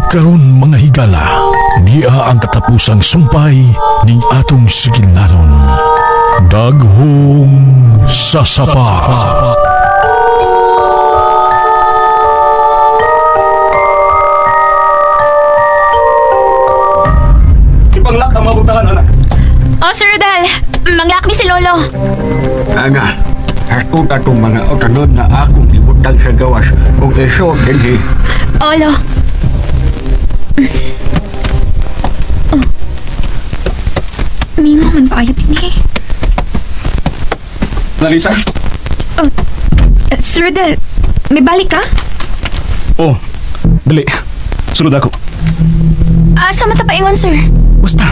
Karon mga higala, niya ang katapusang sumpay ning atong sigilanon. Daghong sasapa. Ipanglak ang mabutahan, anak. Oh, Sir Rodel, manglakmi si Lolo. Ana, ako na itong mga otanod na akong ibutang sa gawas kung iso din Olo. Oh. Mingo man pa ayot ni. Nalisa? Sir Rodel, may balik ka? Oh, dali. Sunod ako. Sa mata paingon, sir. Basta,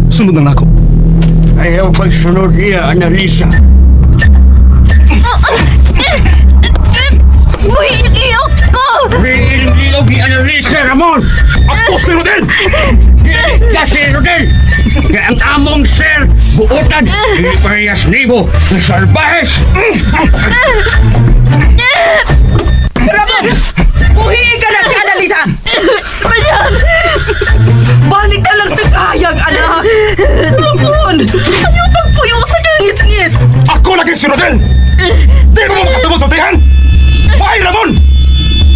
sunod na ako. Ayaw pagsunod niya, Annalisa. Uy, iyok ko! Ilog ni Annalisa, Ramon! Ako si Rodel! Kasi Rodel, ang among sir, buotan, iparehas nibo, na salbahes! Ramon! Buhiin ka na si Annalisa! Madam! Balik na lang sa kayang, anak! Ramon! Ayaw pagpuyo sa ngit-ngit! Ako lagi si Rodel! Di mo makasabot sa tihan! Bahay, Ramon!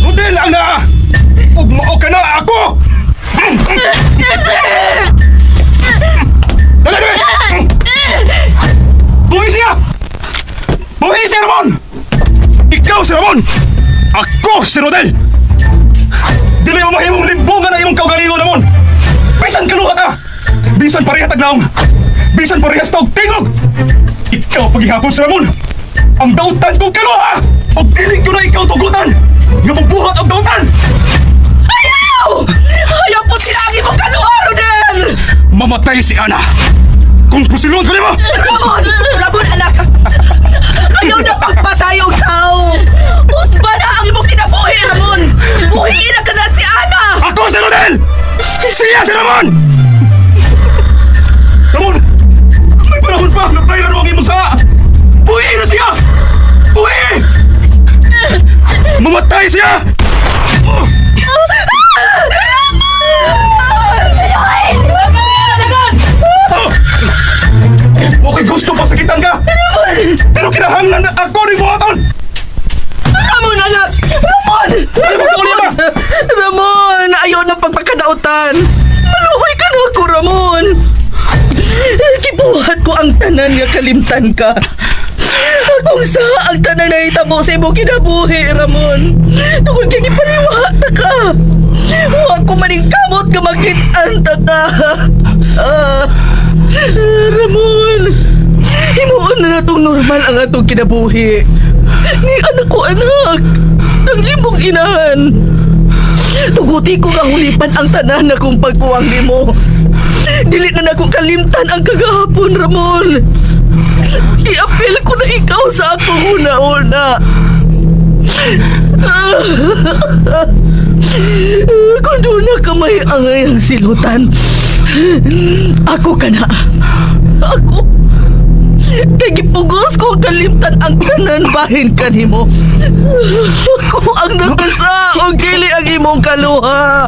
Rodel ang na! Ugmao ka na ako! Sir! Dali, dali! Buhi siya! Buhi si Ramon! Ikaw si Ramon! Ako si Rodel! Dili mo mahimong limbungan na imong kaugalingon, Ramon! Bisan kaluha ka! Bisan parehas tagnaong! Bisan parehas tawag tingog! Ikaw paghihapon si Ramon! Ang dautan kong kaluha! O dilig ko na ikaw tugutan! Nga mabuhat ang dautan! Ayaw! Ayaw po sinagi mo kaluha, Rodel! Mamatay si Ana! Kung pusilon ko nimo! Ramon! Ramon, anak! Ayaw na pagpatay og tao! Usba na ang imong kinabuhi, Ramon! Buhiin na ka na si Ana! Ako si Rodel! Siya si Ramon! Ramon! May panahon pa! Napahiran mo ang imong sa... Buhi na siya! Buhi! Mamatay siya! Okay, gusto pa sakitan ka! Pero kinahanglan na ako rin buhaton! Ramon, anak! Ramon! Ay, magkauli ba? Ramon! Ayaw na pagpakadautan! Maluoy ka na ako, Ramon! Kibuhat ko ang tanan nga kalimtan ka! Kung sa ang tanan na itabo sa imo kinabuhi, Ramon! Tungkol kay ipaliwata ka! Huwag ko maning kamot nga makit-anta ka! Ramon! Himuon na natong normal ang atong kinabuhi! Ni anak ko, anak! Ang limong inahan! Tuguti ko nga hulipan ang tanan na kung pagpuwang ni mo! Dili na akong kalimtan ang kagahapon, Ramon! I-apel ko na ikaw sa akong una-una! Kung doon na kamay ang silutan, ako ka na! Ako! Kay gipugos ko kalimtan ang tanan bahin kanimo. Ako ang nagpasa o gili ang imong kaluha.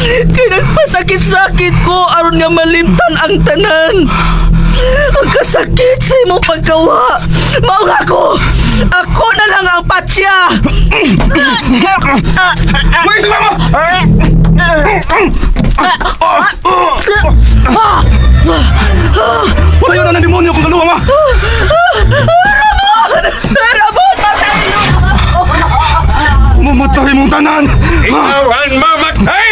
Kay nagpasakit-sakit ko aron nga malimtan ang tanan. Ang kasakit sa imong pagkawa. Mao nga ako! Ako na lang ang patsya! May isa mo! Wala yun ang demonyo kung kaluha, ma! Ramon! Ramon! Mamatay mong tanan! Ikaw ang mamatay!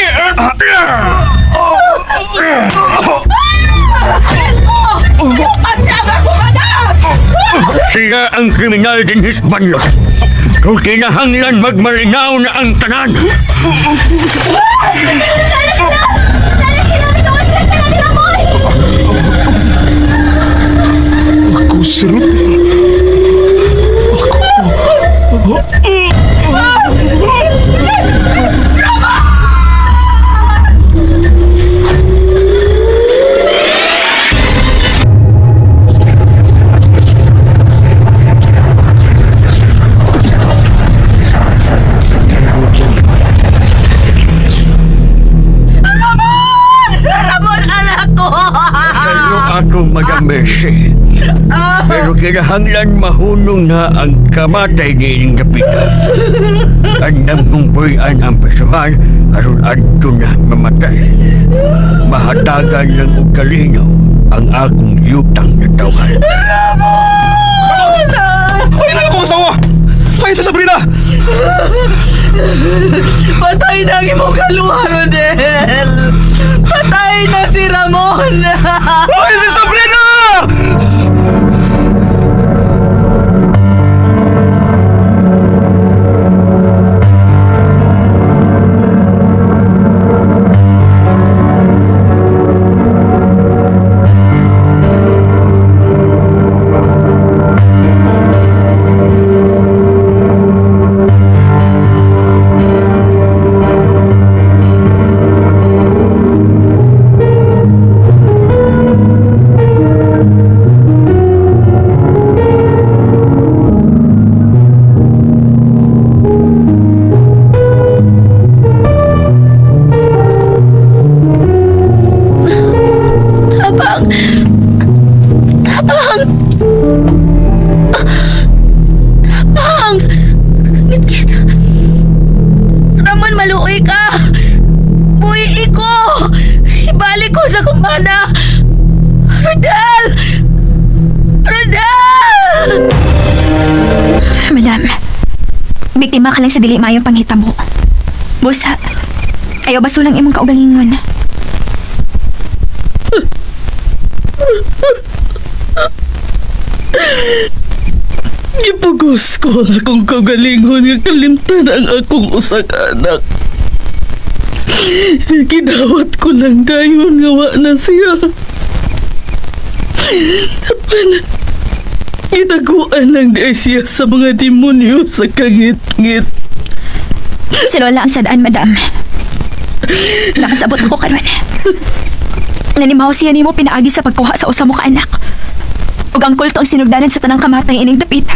Yung patsya nga ko ka na! Siya ang kriminal din Hispanlos. Kung kinahanglan magmarinaw na ang tanan. Ako si Rodel. kinahanglan mahunong na ang kamatay ni ining kapitan. Andam kong puyan ang pasuhan aron adto na mamatay. Mahatagan ng og kalinaw ang akong yutang na tawhan. Ay na akong asawa! Ay sa Sabrina! Patay na ang imong kaluha, Rodel! Patay na si Ramon! Ay si Sabrina! Tabang! Tabang! Tabang! Ngit-ngit. Ramon, maluoy ka! Buhi ko! Ibalik ko sa kumana! Rodel! Rodel! Madam, biktima ka lang sa dili mayong panghitabo. Busa, ayaw basulang imong kaugalingon. Gipugos ko ang akong kagalingon nga kalimtan ang akong usa ka anak. Gidawat ko lang dayon nga wa na siya. Gitaguan lang di siya sa mga demonyo sa kangit-ngit. Si Lola ang sadaan, madam. Nakasabot ako karon. Nanimaw siya nimo pinaagi sa pagkuha sa usa mo ka anak. Ug ang kulto ang sinugdanan sa tanang kamatay ining dapit.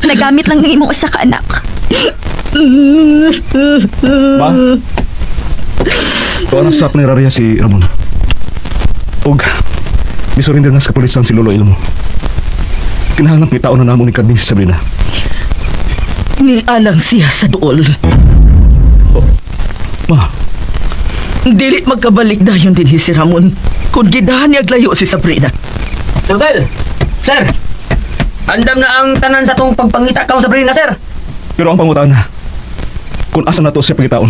Nagamit lang ng imong usa ka anak. Ma? Tuwa na sa panirariya si Ramon. Ug, bisurrender na sa kapulisan si Lolo Ilmo. Kinahanglan kita na namo ni Kading si Sabrina. Ni alang siya sa duol. Ma, Dili magkabalik dayon din si Ramon kung gidahan niya aglayo si Sabrina. Rodel, sir, andam na ang tanan sa tong pagpangita kaon sa Sabrina, sir. pero ang pangutan na, kung asa na to siya pagkitaon.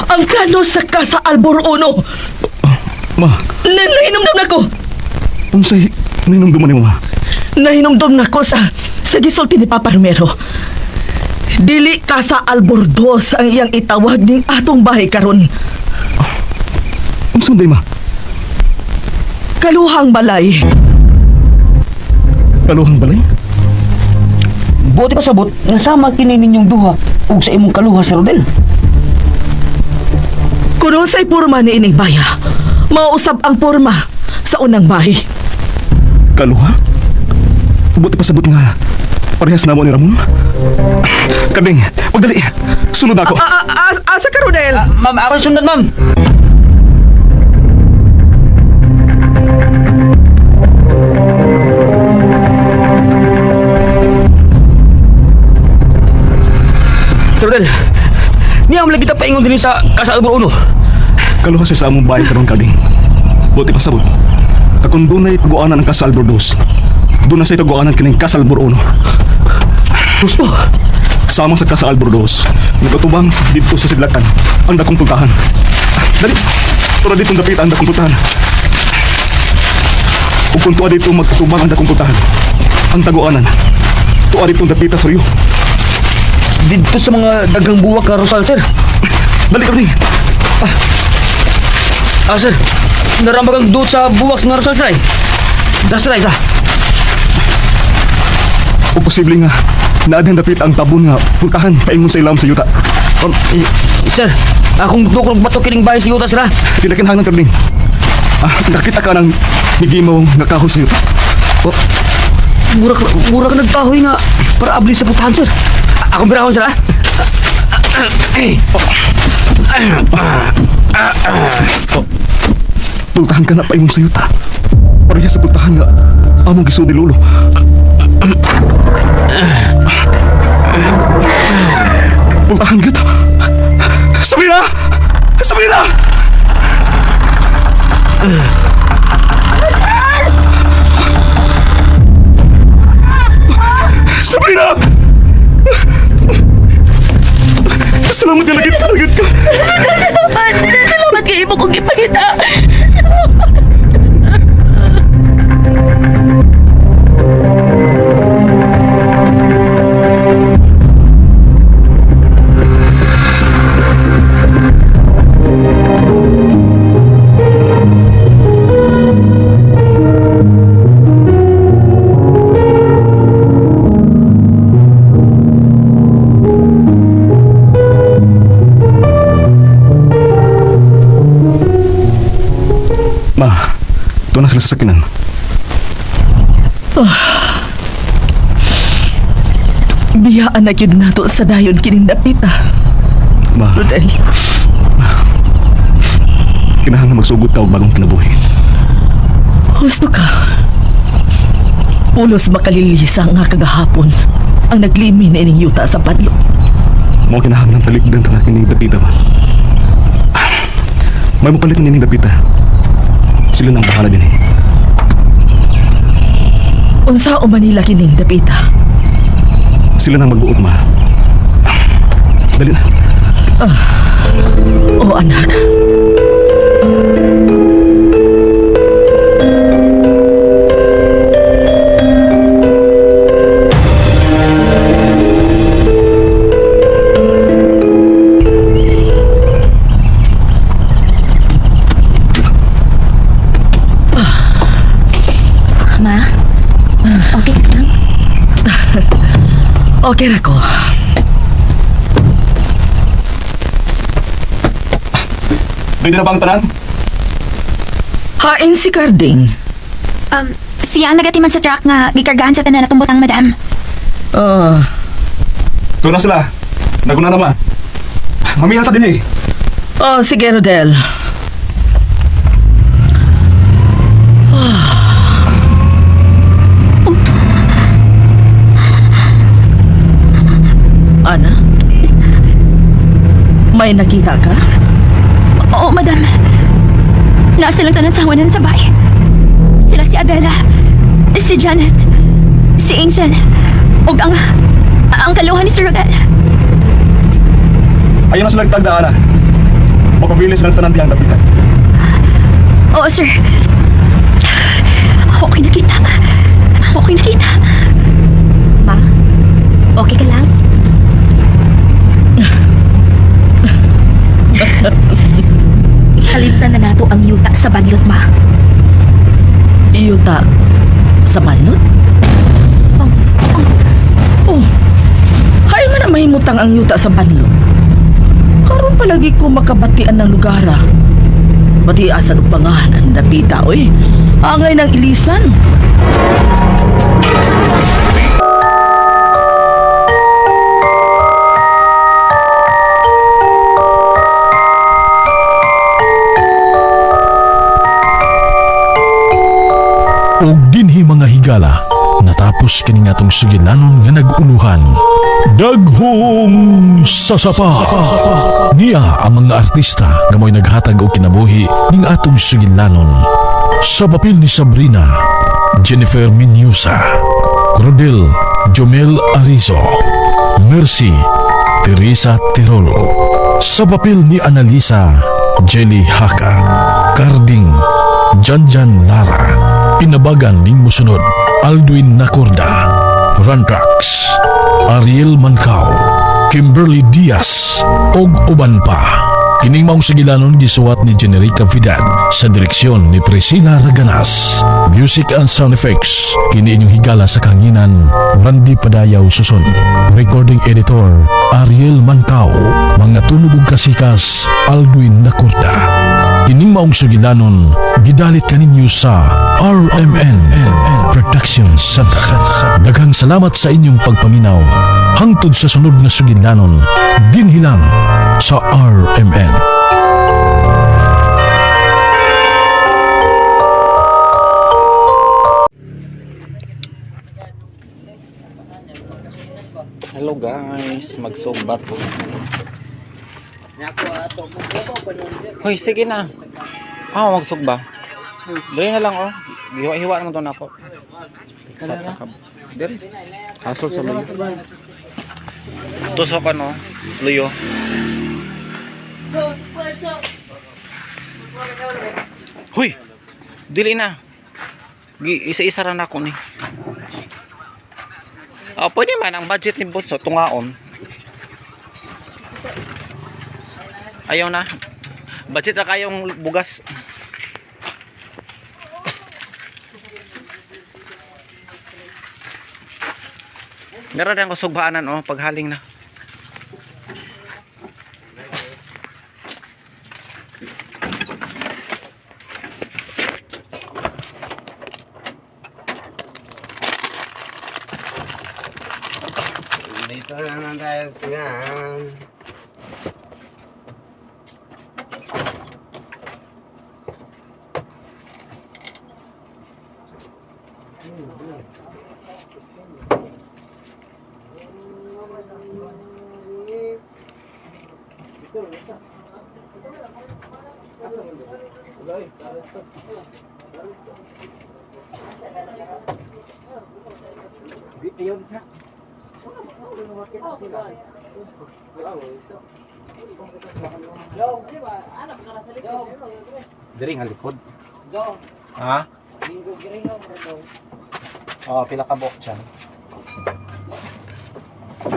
Ang plano sa Casa Albor Uno. Ma, Nahinumdum na ko. unsay ninumduman ni mo, ma? Nahinumdum na ko sa gisulti ni Papa Romero. Dili Casa Albor 2 ang iyang itawag ning atong bahay karon. Unsay day, ma? Kaluhang balay. Kaluhang balay? Buti pa sabot nga sama kini ninyong duha ug sa imong kaluha sa Rodel. Kuno say porma ni ining baya, mausab ang porma sa unang bahay. Kaluha? Buti pa sabot nga, parehas na mo ni Ramon. Kading, magdali. Sunod ako. Asa ka, Rodel? Ma'am, ako sundan, ma'am. Sir Rodel, niya ang lagi paingon din sa Casa Albor Uno. Kaluha siya sa among bahay karon, Kading. Buti pa sabot. Kung doon ay taguanan ang Casa Albor 2, doon na siya taguanan kining Casa Albor 1. Gusto? Sama sa Casa Albor 2, nagkatubang dito sa sidlakan ang dakong puntahan. Dali, tura dito dapit ang dakong puntahan. Ug kung tuwa dito magkatubang ang dakong puntahan, ang taguanan, tuwa dito dapita sa Rio. Dito sa mga daghang buwak ka Rosal, sir. Dali, Kading. Sir, narambag ang duot sa buwak nga Rosal, sir. Das right, O posible nga, naadhan dapit ang tabon nga puntahan paingon sa ilam sa yuta. Sir, akong tukrog bato kining bahay sa yuta sila. Kinakinhangan, Kading. Nakita ka ng higimaw nga kahoy sa yuta. Mura ka nagtahoy nga para abli sa putahan, sir. Akong birahon, sir, ha? Pultahan ka na pa imong sayuta. Pareha sa pultahan nga among gisud ni Lolo. Pultahan kita. Sabrina! Sabrina! Sabrina! Salamat ka, lagit ka. Salamat kayo mo kong ipakita. Ma, ito na sila sa sakinan. Biyaan na yun nato sa dayon kining dapita. Ma, Rodel, kinahanglan magsugod ta og bagong kinabuhi. gusto ka. Pulos makalilisa nga kagahapon ang naglimi na ining yuta sa padlo. Mao kinahanglan talikdan ta na kining dapita ba. May mapalit na kining dapita. Sila nang bahala din eh. Unsa o Manila kining dapita? Sila nang magbuot, ma. Dali na. O anak. Ma, okay ka lang? Okay na ko. Pwede na bang tanan? Hain si Carding. Siya ang nagatiman sa truck nga gikargahan sa tanan natong butang, madam. Ito na sila. Naguna naman. Mamaya ta din eh. Sige, Rodel. Ana? May nakita ka? Oo, madam. Nasa lang tanan sa hawanan sa bahay. Sila si Adela, si Janet, si Angel, ug ang kaluhan ni Sir Rodel. Ayun na sila tagdaan na. Magpabili silang tanan diyang dapitan. Oo, sir. Okay na kita. Okay na kita. Ma, okay ka lang? Kalimtan na nato ang yuta sa banlot, ma. Yuta sa balot? Oh. Hay man na mahimutang ang yuta sa banlot. Karon palagi ko makabatian ng lugar. Bati asa ng pangalan napita, oy. Angay ng ilisan. Og dinhi mga higala, natapos kining atong sugilanon nga naguluhan. Daghong sasapa. Niya ang mga artista nga mo'y naghatag og kinabuhi ning atong sugilanon. Sa papel ni Sabrina, Jennifer Minyosa, Rodel Jomel Arizo, Mercy Teresa Tirolo. Sa papel ni Analisa, Jelly Haka, Carding Janjan Lara, Inabagan ning musunod, Aldwin Nacorda, Rantrax, Ariel Mancao, Kimberly Diaz, og uban pa. Kining maong sigilanon gisuwat ni Generica Vidal sa direksyon ni Priscilla Raganas. Music and sound effects kini inyong higala sa kanginan Randy Padayaw Suson. Recording editor Ariel Mancao. Mga tunog ug kasikas Aldwin Nacorda. Kining maong sugilanon gidalit kaninyo sa RMN Productions Santa. Daghang salamat sa inyong pagpaminaw. Hangtod sa sunod na sugilanon dinhi lang sa RMN. to guys, magsumbat. Hoy, sige na. Magsugba. Dali na lang Hiwa-hiwa naman to na ako. Dali. Hasol sa luyo. Tusok luyo. Hoy, dili na. Isa-isa ra na ako ni. Pwede man ang budget ni Bunso tungaon. Ayaw na. Budget na kayong bugas. Meron din ko sugbaanan paghaling na. Dito na tayo siya. Diri nga likod. Ha? Pila ka buok dyan.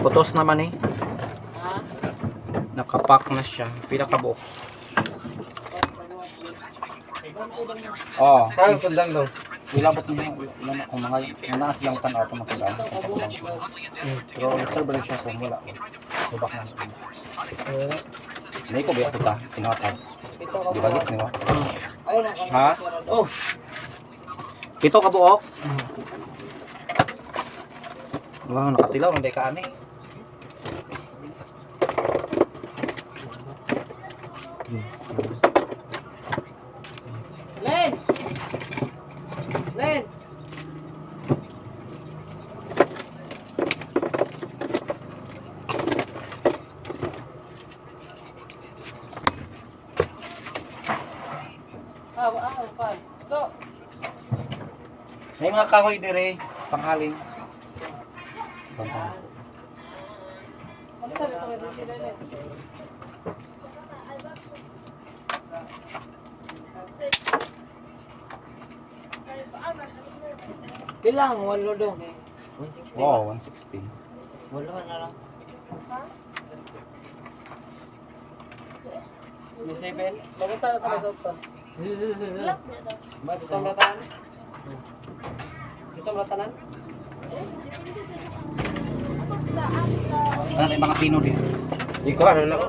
Putos naman Nakapack na siya. Pila ka buok. Parang sundang daw. Ilabot niya kung mga naas lang tanaw ito magkagano. Pero reserve rin siya wala. Subak na. May ko biya puta. Pinatag. Di ba gits niyo? Ha? Pito ka buok? Wow, nakatilaw. Hindi ka ani. Len! Len! May mga kahoy dire, panghaling. Pilang, walo daw. 160. Wow, 160. Walo na lang. Ni Seven? Bakit sana sa masot pa? Ba't itong ratanan? Itong ratanan? Ano yung mga pino din? Ikaw, ano na ko?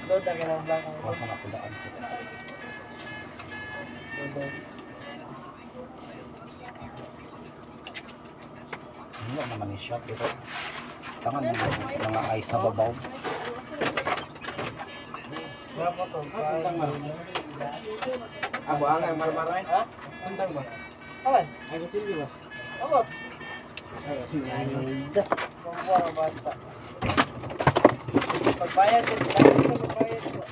Doon na ganang blanco. Huwag ka napulaan ko. Ano naman yung shop ito? Tangan mo mga ice sa babaw. Abo ang marmaray? Ha? Kuntang ba? Awan? Ay, gusto ba? Abo. Ay, sinayda. Pangwara basta. Pagbayad din sila. Pagbayad sila.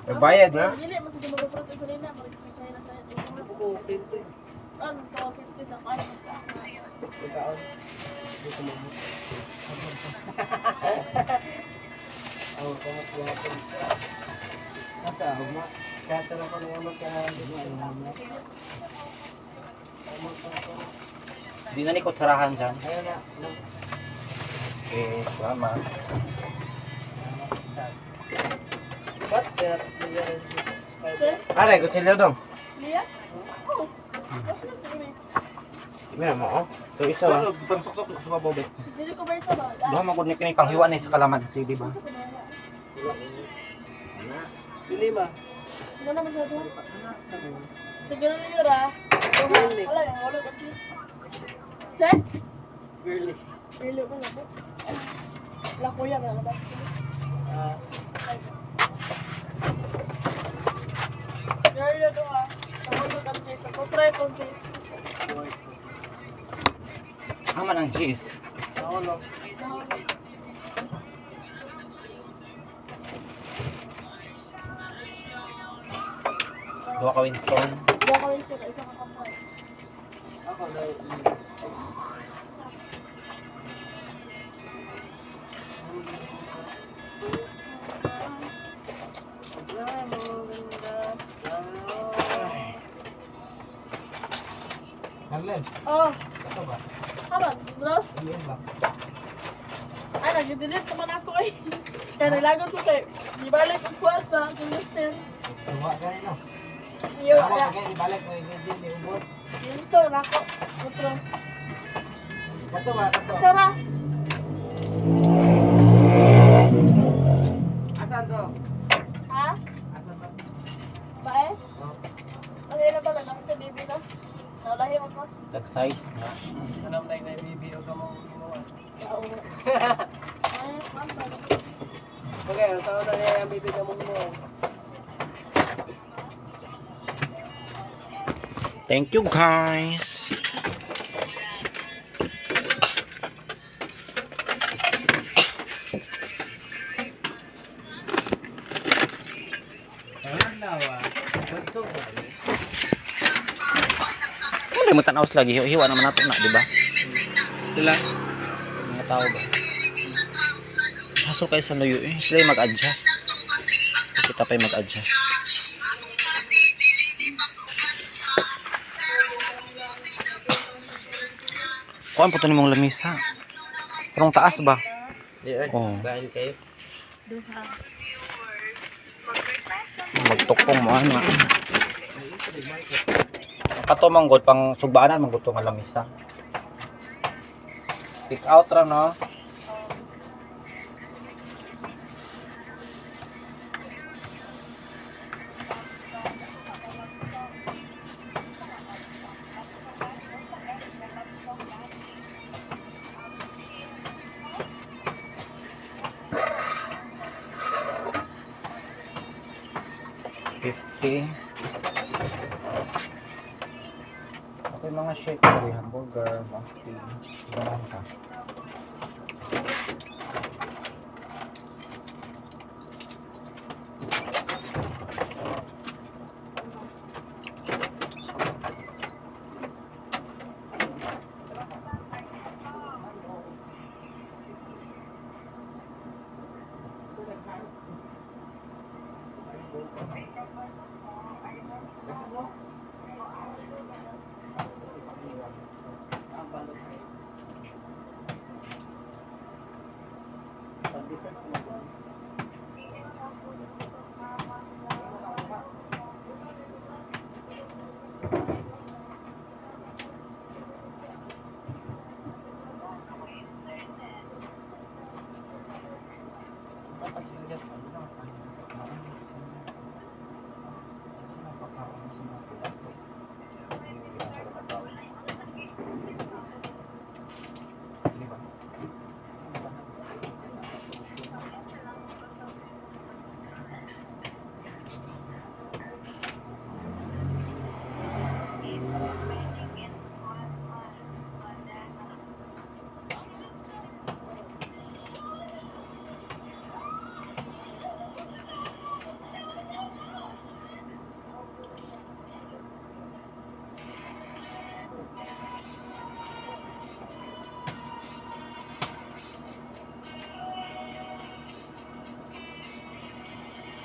Pagbayad na? Dili, masige mag-uprat sa nila. Marikisay na sa ito. Ako, pinto. Ano, tawa 50 sa kaya. Ikaon. Dito mo. Oh, kamat ko. Nasa ako ma. Kata na ko ng mga Hindi na nikot sarahan dyan. ayun na. Okay, salamat. What's that? Sir, Aray, kutsilyo dong. Lia? Oo. Kasi na kami. Mira mo, oh. Ito isa ba? Pansok-sok sa babaw. Dili ko ba isa ba? Duha magod ni kini panghiwa ni sa kalamansi, di ba? Dili ba? Ano naman sa ito? Sige na nyo ra. Wala yung wala ka cheese. Sir? Girly. Really ko na po. Wala ko yan. Wala ba? Girl na doon ah. Ako na kang cheese. Ako try itong cheese. Aman ang cheese. Nahulog. Dua ka Winston. Diyan ko rin siya, isang kapal. Ako na Carlen, Oh, ito ba? haman, Dross. Iyan ba? Ay, nag-delete naman ako eh. Kaya naglagot ko kay, di balik ang kwarta, ang listin. Tuwa ka rin, no? Yo, Tama ya. ka kayo, ibalik mo yung din, yung ubod. Yung store na ako. Otro. Kato ba? Kato. Sara. Asan to? Ha? Asan to? Bae? Oh. Okay na pala, namin sa baby na. Naulahi ako. Nag-size na. Sanam tayo na ibibigay ka mong gumawa. Kauwi. Ay, ma'am, pala. Okay, ang tao na niya yung bibigyan mong gumawa. Thank you guys. Tangan daw ah. Gusto ko. Ano mo tanaw lagi hiwa naman nato na, di ba? Sila? Mga tao ba? Haso kayo sa luyo eh. Sila yung mag-adjust. Kita pa yung mag-adjust. Kuhaan po ito ni mong lamisa. Parang taas ba? Yeah, Oo. dahil kayo. Magtukong mo ano. Kato manggod pang sugbaanan manggod to nga lamisa. Take out ra no. $50. Okay, mga shake curry, hamburger, muffin, ganun ka.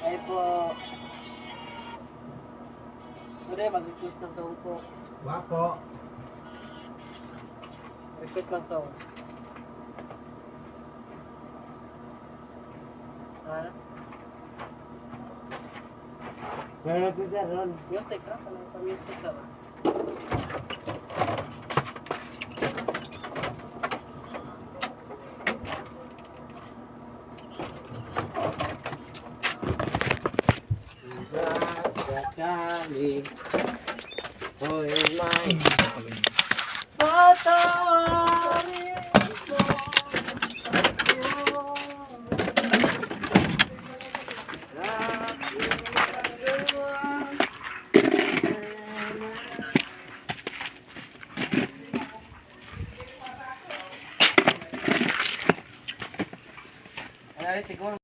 Ay po. Sorry, mag-request ng song po. Wapo. Request ng song. Ha? Meron natin dyan, Ron. Music, ha? Kanang pa-music ka ba? Sakali, hoy may patawarin ko. tigong.